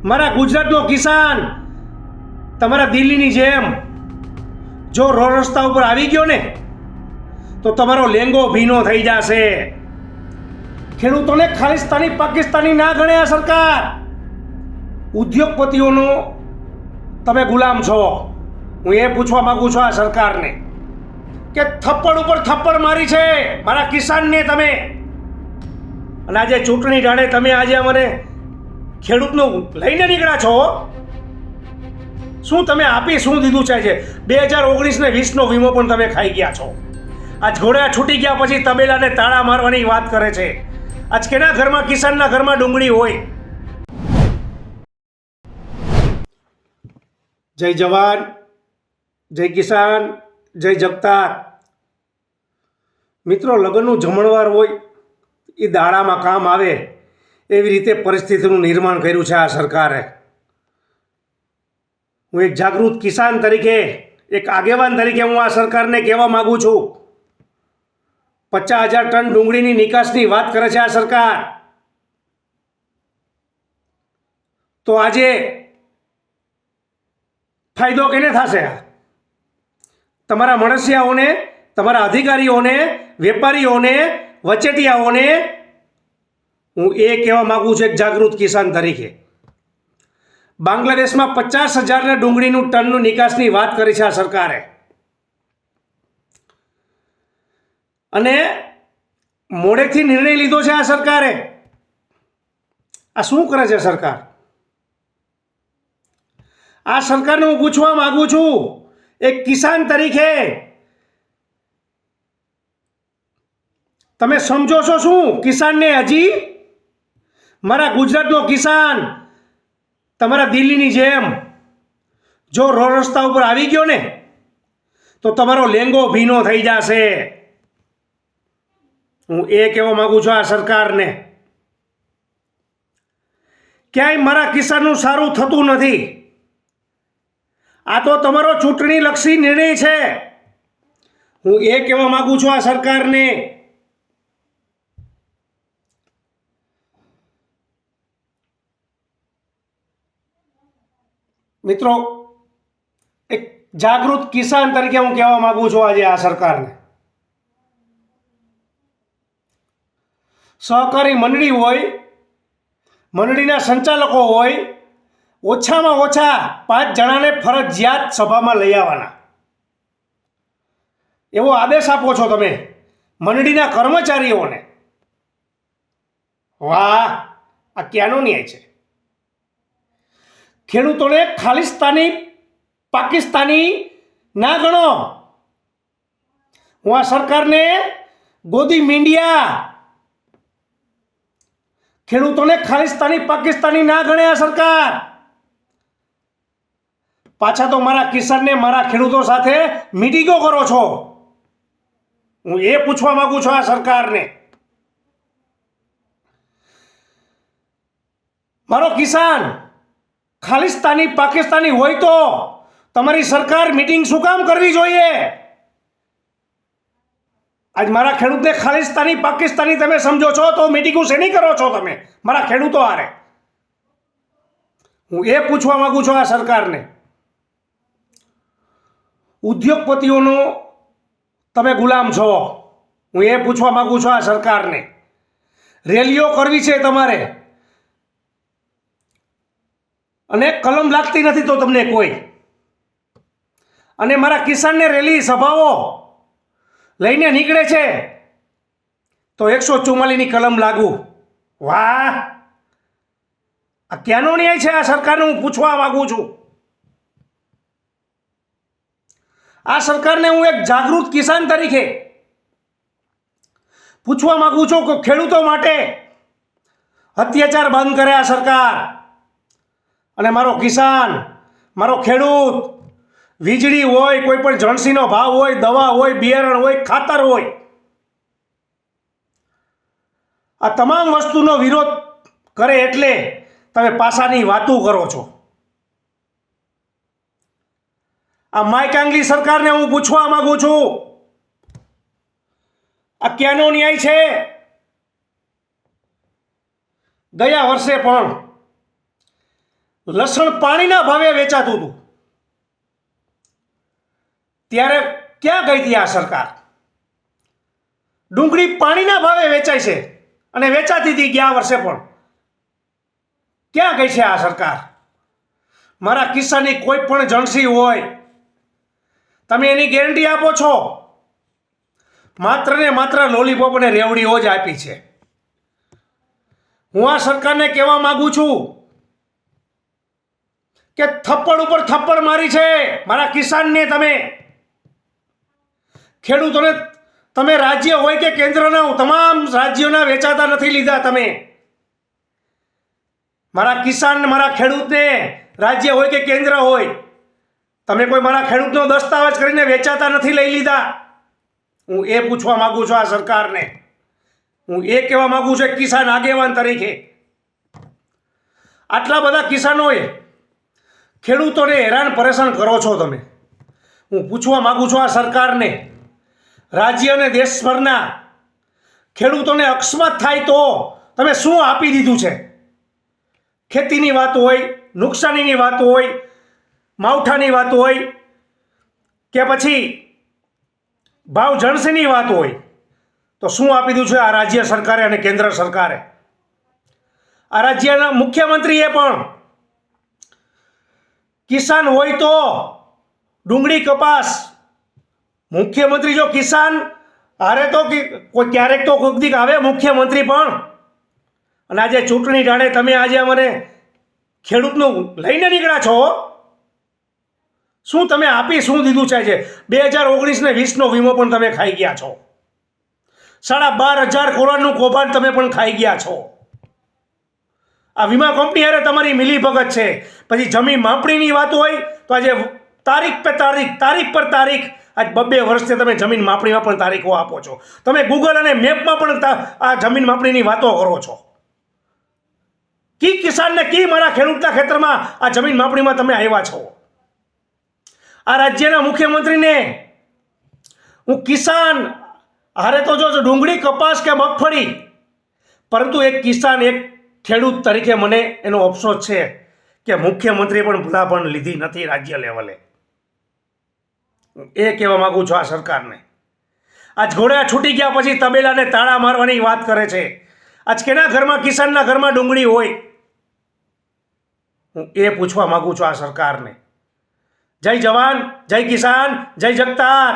મારા ગુજરાતનો કિસાન તમારા દિલ્હીની જેમ જો રસ્તા ઉપર આવી ગયો ને તો તમારો લેંગો ભીનો થઈ જશે. ખેડૂતોને ખાલિસ્તાની પાકિસ્તાની ના ગણે આ સરકાર. ઉદ્યોગપતિઓનો તમે ગુલામ છો. હું એ પૂછવા માંગુ છું આ સરકારને કે થપ્પડ ઉપર થપ્પડ મારી છે મારા કિસાનને તમે, અને આજે ચૂંટણી ટાણે તમે આજે મને ખેડૂતનું લઈને નીકળ્યા છો. શું તમે આપી શું દીધું છે? 2019 ને 20નો વીમો પણ તમે ખાઈ ગયા છો. આજ ઘોડા છૂટી ગયા પછી તબેલાને તાળા મારવાની વાત કરે છે. આજ કેના ઘરમાં, કિસાનના ઘરમાં ડુંગળી હોય? જય જવાન, જય કિસાન, જય જગતાર. મિત્રો, લગ્નનું જમણવાર હોય એ દાડામાં કામ આવે એવી રીતે પરિસ્થિતિનું નિર્માણ કર્યું છે આ સરકારે. હું એક જાગૃત કિસાન તરીકે, એક આગેવાન તરીકે હું આ સરકારને કહેવા માગું છું, 50,000 ટન ડુંગળીની નિકાસની વાત કરે છે આ સરકાર. તો આજે ફાયદો કેને થશે? તમારા મણસિયાઓને, તમારા અધિકારીઓને, વેપારીઓને, વચેટિયાઓને. હું એ કહેવા માગું છું એક જાગૃત કિસાન તરીકે. બાંગ્લાદેશમાં 50,000 ડુંગળીનું ટનનું નિકાસની વાત કરી છે આ સરકારે, અને મોડેથી નિર્ણય લીધો છે આ સરકારે. આ શું કરે છે સરકાર? આ સરકારને હું પૂછવા માંગુ છું એક કિસાન તરીકે, તમે સમજો છો શું કિસાનને? હજી મારા ગુજરાતનો કિસાન તમારા દિલ્હીની જેમ જો રસ્તા ઉપર આવી ગયો ને તો તમારો લેંગો ભીનો થઈ જશે. હું એ કહેવા માંગુ છું આ સરકારને. ક્યાંય મારા કિસાનનું સારું થતું નથી. આ તો તમારો ચૂંટણીલક્ષી નિર્ણય છે. હું એ કહેવા માંગુ છું આ સરકારને. મિત્રો, એક જાગૃત કિસાન તરીકે હું કહેવા માંગુ છું આજે આ સરકારને, સહકારી મંડળી હોય, મંડળીના સંચાલકો હોય, ઓછામાં ઓછા 5 જણાને ફરજિયાત સભામાં લઈ આવવાના એવો આદેશ આપો છો તમે મંડળીના કર્મચારીઓને. વાહ, આ ક્યાંનો ન્યાય છે? ખેડૂતોને ખાલિસ્તાની પાકિસ્તાની ના ગણો. હું આ સરકારને ગોદી મીંડિયા. ખેડૂતોને ખાલિસ્તાની પાકિસ્તાની ના ગણે આ સરકાર. પાછા તો મારા કિસાનને, મારા ખેડૂતો સાથે મીટિંગો કરો છો. હું એ પૂછવા માંગુ છું આ સરકારને. મારો કિસાન ખાલિસ્તાની પાકિસ્તાની હોય તો તમારી સરકાર મીટિંગ શું કામ કરવી જોઈએ? આજ મારા ખેડૂતને ખાલિસ્તાની પાકિસ્તાની તમે સમજો છો તો મીટિંગો શેની કરો છો તમે મારા ખેડૂતો હારે? હું એ પૂછવા માંગુ છું આ સરકારને. ઉદ્યોગપતિઓનો તમે ગુલામ છો. હું એ પૂછવા માંગુ છું આ સરકારને. રેલીઓ કરવી છે તમારે, અને કલમ લાગતી નથી તો તમને કોઈ, અને મારા કિસાનને રેલી સભાઓ લઈને નીકળે છે તો 144ની કલમ લાગુ. વાહ, આ ક્યાંનો ન્યાય છે આ સરકારને? હું પૂછવા માંગુ છું આ સરકારને. હું એક જાગૃત કિસાન તરીકે પૂછવા માંગુ છું કે ખેડૂતો માટે અત્યાચાર બંધ કરે આ સરકાર. અને મારો કિસાન, મારો ખેડૂત, વીજળી હોય, કોઈ પણ જણસીનો ભાવ હોય, દવા હોય, બિયારણ હોય, ખાતર હોય, આ તમામ વસ્તુનો વિરોધ કરે એટલે તમે પાસાની વાતો કરો છો. આ માયકાંગલી સરકારને હું પૂછવા માંગુ છું, આ ક્યાંનો ન્યાય છે? ગયા વર્ષે પણ લસણ પાણીના ભાવે વેચાતું હતું, ત્યારે ક્યાં ગઈ હતી આ સરકાર? ડુંગળી પાણીના ભાવે વેચાય છે અને વેચાતી હતી ગયા વર્ષે પણ. ક્યાં ગઈ છે આ સરકાર? મારા કિસ્સાની કોઈ પણ જણસી હોય, તમે એની ગેરંટી આપો છો? માત્ર ને માત્ર લોલીપોપ અને રેવડીઓ જ આપી છે. હું આ સરકારને કહેવા માંગુ છું કે થપ્પડ ઉપર થપ્પડ મારી છે મારા કિસાનને. તમે ખેડૂતોને, તમે રાજ્ય હોય કે કેન્દ્રના, તમામ રાજ્યોના વેચાતા નથી લીધા તમે. મારા કિસાન, મારા ખેડૂતને, રાજ્ય હોય કે કેન્દ્ર હોય, તમે કોઈ મારા ખેડૂતનો દસ્તાવેજ કરીને વેચાતા નથી લઈ લીધા. હું એ પૂછવા માંગુ છું આ સરકારને. હું એ કહેવા માંગુ છું કિસાન આગેવાન તરીકે. આટલા બધા કિસાનોએ, ખેડૂતોને હેરાન પરેશાન કરો છો તમે. હું પૂછવા માંગુ છું આ સરકારને, રાજ્ય અને દેશભરના ખેડૂતોને અકસ્માત થાય તો તમે શું આપી દીધું છે? ખેતીની વાત હોય, નુકસાનીની વાત હોય, માવઠાની વાત હોય કે પછી ભાવ જણસીની વાત હોય, તો શું આપી દીધું છે આ રાજ્ય સરકારે અને કેન્દ્ર સરકારે? આ રાજ્યના મુખ્યમંત્રીએ પણ કિસાન હોય તો ડુંગળી, કપાસ, મુખ્યમંત્રી જો કિસાન હારે તો કોઈ ક્યારેક તો કોઈક દીક આવે મુખ્યમંત્રી પણ. અને આજે ચૂંટણી ટાણે તમે આજે અમને ખેડૂતનું લઈને નીકળ્યા છો. શું તમે આપી શું દીધું છે? 2019 ને 20નો વીમો પણ તમે ખાઈ ગયા છો. 12,500 કરોડનું કૌભાંડ તમે પણ ખાઈ ગયા છો. આ વીમા કંપની હારે તમારી મિલીભગત છે. પછી જમીન માપણીની વાત હોય તો આજે તારીખ પર તારીખ આજ 2 વર્ષથી તમે જમીન માપણીમાં પણ તારીખો આપો છો. તમે ગૂગલ અને મેપમાં પણ આ જમીન માપણીની વાતો કરો છો. કી કિસાનને, કી મારા ખેડૂતના ખેતરમાં આ જમીન માપણીમાં તમે આવ્યા છો? આ રાજ્યના મુખ્યમંત્રીને હું કિસાન હારે તો જો ડુંગળી, કપાસ કે મગફળી, પરંતુ એક કિસાન, એક ખેડૂત તરીકે મને એનો અફસોસ છે કે મુખ્યમંત્રીએ પણ ભૂલાપણ લીધી નથી રાજ્ય લેવલે. એ કહેવા માગું છું આ સરકારને. આજ ઘોડા છૂટી ગયા પછી તબેલાને તાળા મારવાની વાત કરે છે. આજ કેના ઘરમાં, કિસાનના ઘરમાં ડુંગળી હોય? હું એ પૂછવા માગું છું આ સરકારને. જય જવાન, જય કિસાન, જય જગતાર.